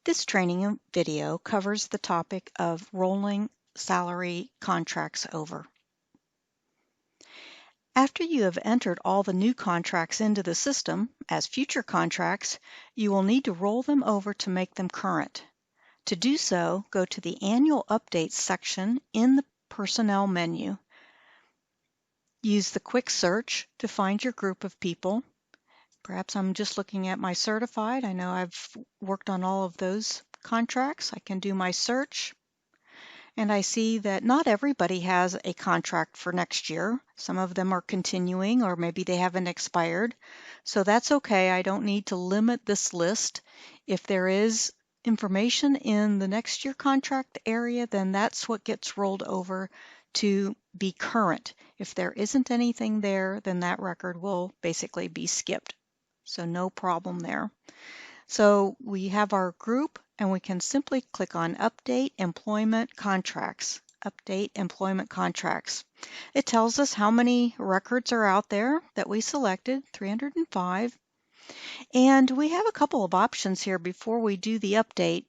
This training video covers the topic of rolling salary contracts over. After you have entered all the new contracts into the system as future contracts, you will need to roll them over to make them current. To do so, go to the Annual Updates section in the Personnel menu. Use the quick search to find your group of people. Perhaps I'm just looking at my certified. I know I've worked on all of those contracts. I can do my search. And I see that not everybody has a contract for next year. Some of them are continuing, or maybe they haven't expired. So that's okay. I don't need to limit this list. If there is information in the next year contract area, then that's what gets rolled over to be current. If there isn't anything there, then that record will basically be skipped. So no problem there. So we have our group, and we can simply click on Update Employment Contracts. Update Employment Contracts. It tells us how many records are out there that we selected, 305. And we have a couple of options here before we do the update.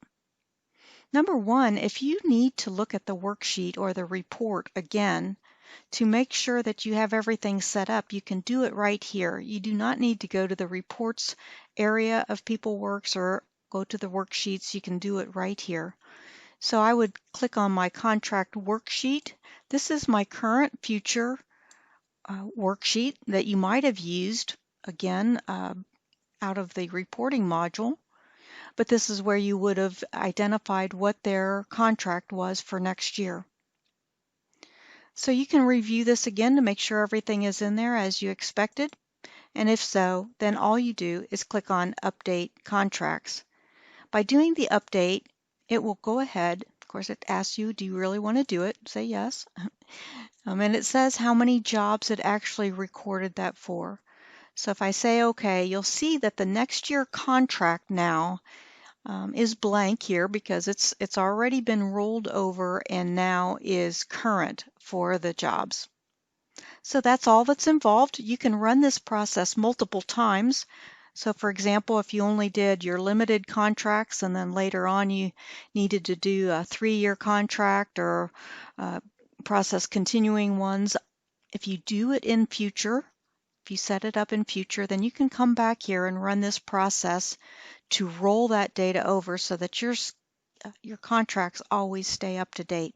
Number one, if you need to look at the worksheet or the report again to make sure that you have everything set up, you can do it right here. You do not need to go to the reports area of PeopleWorks or go to the worksheets. You can do it right here. So I would click on my contract worksheet. This is my current future worksheet that you might have used again out of the reporting module. But this is where you would have identified what their contract was for next year. So you can review this again to make sure everything is in there as you expected. And if so, then all you do is click on Update Contracts. By doing the update, it will go ahead. Of course, it asks you, do you really want to do it? Say yes. And it says how many jobs it actually recorded that for. So if I say OK, you'll see that the next year contract now is blank here because it's already been rolled over and now is current for the jobs. So that's all that's involved. You can run this process multiple times. So for example, if you only did your limited contracts and then later on you needed to do a 3-year contract or process continuing ones, if you do it in future, if you set it up in future, then you can come back here and run this process to roll that data over so that your contracts always stay up to date.